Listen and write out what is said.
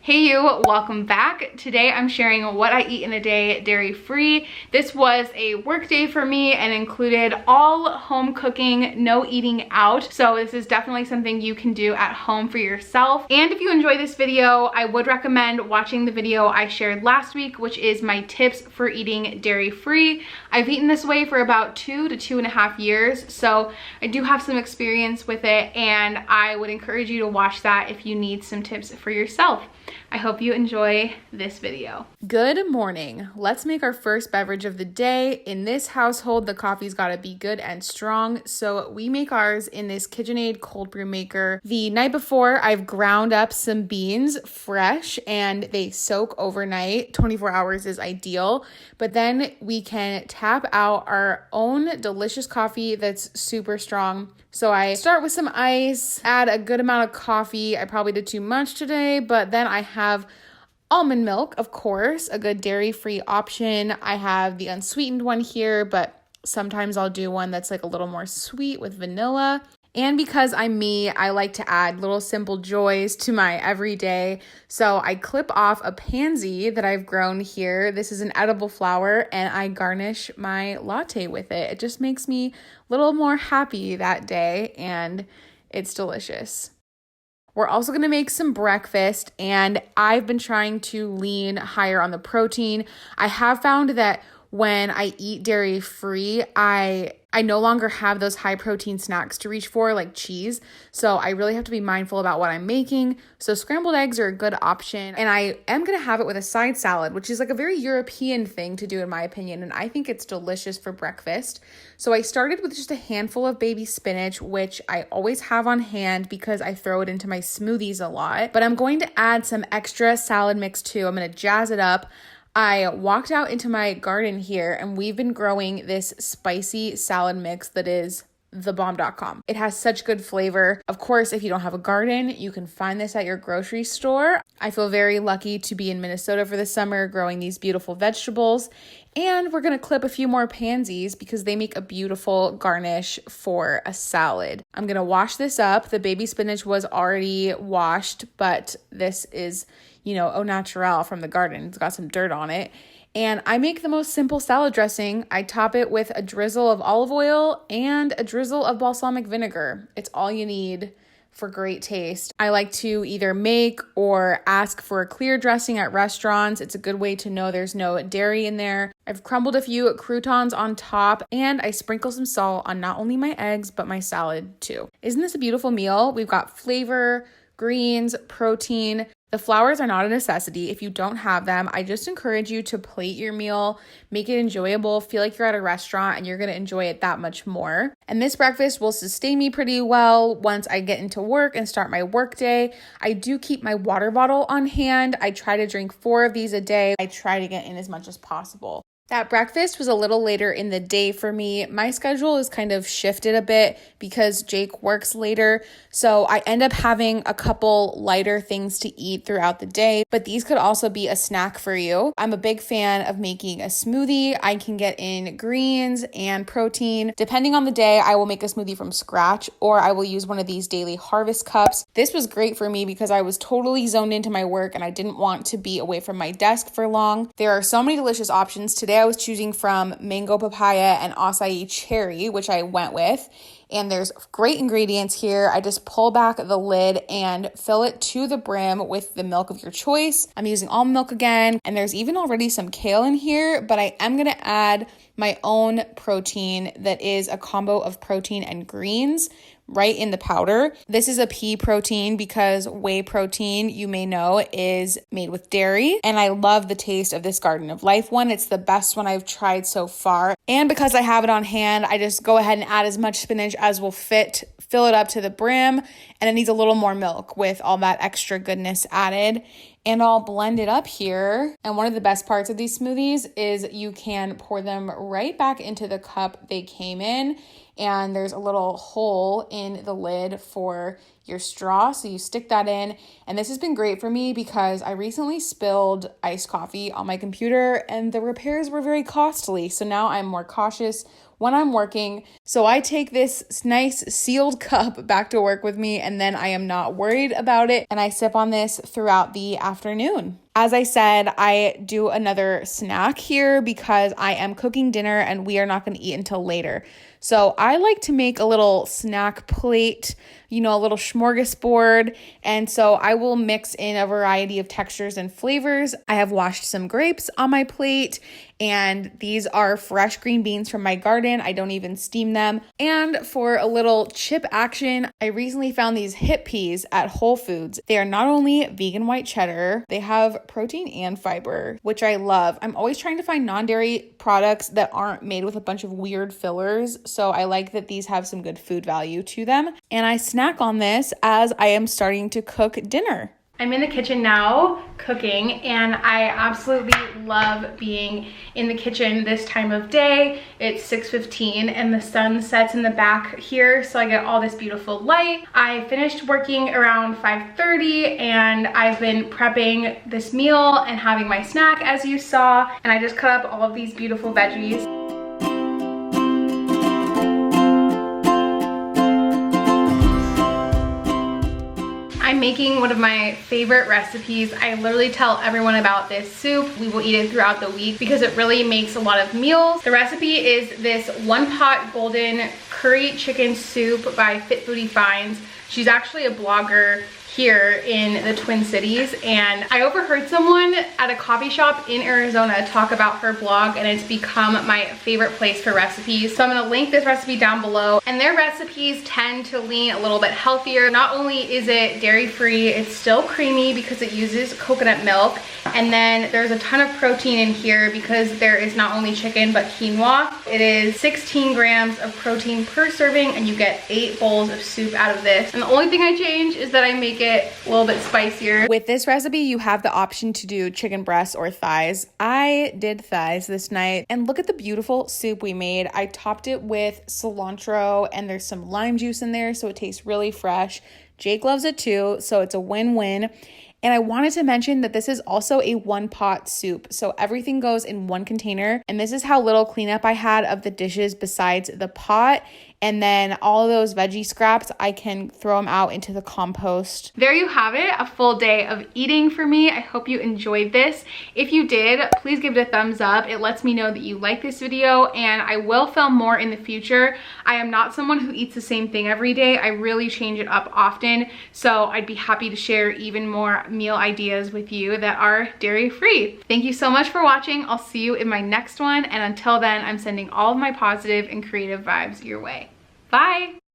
Hey you, welcome back. Today I'm sharing what I eat in a day dairy-free. This was a work day for me and included all home cooking, no eating out. So this is definitely something you can do at home for yourself. And if you enjoy this video, I would recommend watching the video I shared last week, which is my tips for eating dairy-free. I've eaten this way for about 2 to 2.5 years, so I do have some experience with it, and I would encourage you to watch that if you need some tips for yourself. I hope you enjoy this video. Good morning. Let's make our first beverage of the day. In this household, the coffee's gotta be good and strong, so we make ours in this KitchenAid cold brew maker. The night before, I've ground up some beans fresh and they soak overnight. 24 hours is ideal, but then we can tap out our own delicious coffee that's super strong. So I start with some ice, add a good amount of coffee. I probably did too much today, but then I have almond milk, of course, a good dairy-free option. I have the unsweetened one here, but sometimes I'll do one that's like a little more sweet with vanilla. And because I'm me, I like to add little simple joys to my everyday. So I clip off a pansy that I've grown here. This is an edible flower, and I garnish my latte with it. It just makes me a little more happy that day, and it's delicious. We're also going to make some breakfast, and I've been trying to lean higher on the protein. I have found that when I eat dairy-free, I no longer have those high protein snacks to reach for, like cheese. So I really have to be mindful about what I'm making. So scrambled eggs are a good option. And I am going to have it with a side salad, which is like a very European thing to do in my opinion. And I think it's delicious for breakfast. So I started with just a handful of baby spinach, which I always have on hand because I throw it into my smoothies a lot. But I'm going to add some extra salad mix too. I'm going to jazz it up. I walked out into my garden here, and we've been growing this spicy salad mix that is thebomb.com. It has such good flavor. Of course, if you don't have a garden, you can find this at your grocery store. I feel very lucky to be in Minnesota for the summer growing these beautiful vegetables. And we're going to clip a few more pansies because they make a beautiful garnish for a salad. I'm going to wash this up. The baby spinach was already washed, but this is, au naturel from the garden. It's got some dirt on it. And I make the most simple salad dressing. I top it with a drizzle of olive oil and a drizzle of balsamic vinegar. It's all you need for great taste. I like to either make or ask for a clear dressing at restaurants. It's a good way to know there's no dairy in there. I've crumbled a few croutons on top, and I sprinkle some salt on not only my eggs, but my salad too. Isn't this a beautiful meal? We've got flavor, greens, protein. The flowers are not a necessity. If you don't have them, I just encourage you to plate your meal, make it enjoyable, feel like you're at a restaurant, and you're going to enjoy it that much more. And this breakfast will sustain me pretty well once I get into work and start my work day. I do keep my water bottle on hand. I try to drink 4 of these a day. I try to get in as much as possible. That breakfast was a little later in the day for me. My schedule is kind of shifted a bit because Jake works later. So I end up having a couple lighter things to eat throughout the day, but these could also be a snack for you. I'm a big fan of making a smoothie. I can get in greens and protein. Depending on the day, I will make a smoothie from scratch, or I will use one of these daily harvest cups. This was great for me because I was totally zoned into my work and I didn't want to be away from my desk for long. There are so many delicious options. Today I was choosing from mango papaya and acai cherry, which I went with. And there's great ingredients here. I just pull back the lid and fill it to the brim with the milk of your choice. I'm using almond milk again, and there's even already some kale in here, but I am gonna add my own protein that is a combo of protein and greens right in the powder. This is a pea protein because whey protein, you may know, is made with dairy. And I love the taste of this Garden of Life one. It's the best one I've tried so far. And because I have it on hand, I just go ahead and add as much spinach as will fit, fill it up to the brim, and it needs a little more milk with all that extra goodness added. And I'll blend it up here. And one of the best parts of these smoothies is you can pour them right back into the cup they came in. And there's a little hole in the lid for your straw, so you stick that in. And this has been great for me because I recently spilled iced coffee on my computer and the repairs were very costly. So now I'm more cautious when I'm working. So I take this nice sealed cup back to work with me, and then I am not worried about it. And I sip on this throughout the afternoon. As I said, I do another snack here because I am cooking dinner and we are not going to eat until later. So I like to make a little snack plate, you know, a little smorgasbord. And so I will mix in a variety of textures and flavors. I have washed some grapes on my plate, and these are fresh green beans from my garden. I don't even steam them. And for a little chip action, I recently found these Hippeas at Whole Foods. They are not only vegan white cheddar, they have protein and fiber, which I love. I'm always trying to find non-dairy products that aren't made with a bunch of weird fillers. So I like that these have some good food value to them. And I snack on this as I am starting to cook dinner. I'm in the kitchen now cooking, and I absolutely love being in the kitchen this time of day. It's 6:15 and the sun sets in the back here, so I get all this beautiful light. I finished working around 5:30 and I've been prepping this meal and having my snack, as you saw, and I just cut up all of these beautiful veggies. I'm making one of my favorite recipes. I literally tell everyone about this soup. We will eat it throughout the week because it really makes a lot of meals. The recipe is this one pot golden curry chicken soup by Foodie Finds. She's actually a blogger here in the Twin Cities, and I overheard someone at a coffee shop in Arizona talk about her blog, and it's become my favorite place for recipes. So I'm gonna link this recipe down below, and their recipes tend to lean a little bit healthier. Not only is it dairy-free, it's still creamy because it uses coconut milk, and then there's a ton of protein in here because there is not only chicken but quinoa. It is 16 grams of protein per serving, and you get 8 bowls of soup out of this. And the only thing I change is that I make it a little bit spicier. With this recipe, you have the option to do chicken breasts or thighs. I did thighs this night, and look at the beautiful soup we made. I topped it with cilantro, and there's some lime juice in there, so it tastes really fresh. Jake loves it too, so it's a win-win. And I wanted to mention that this is also a one-pot soup, so everything goes in one container. And this is how little cleanup I had of the dishes besides the pot. And then all of those veggie scraps, I can throw them out into the compost. There you have it, a full day of eating for me. I hope you enjoyed this. If you did, please give it a thumbs up. It lets me know that you like this video, and I will film more in the future. I am not someone who eats the same thing every day. I really change it up often, so I'd be happy to share even more meal ideas with you that are dairy-free. Thank you so much for watching. I'll see you in my next one, and until then, I'm sending all of my positive and creative vibes your way. Bye!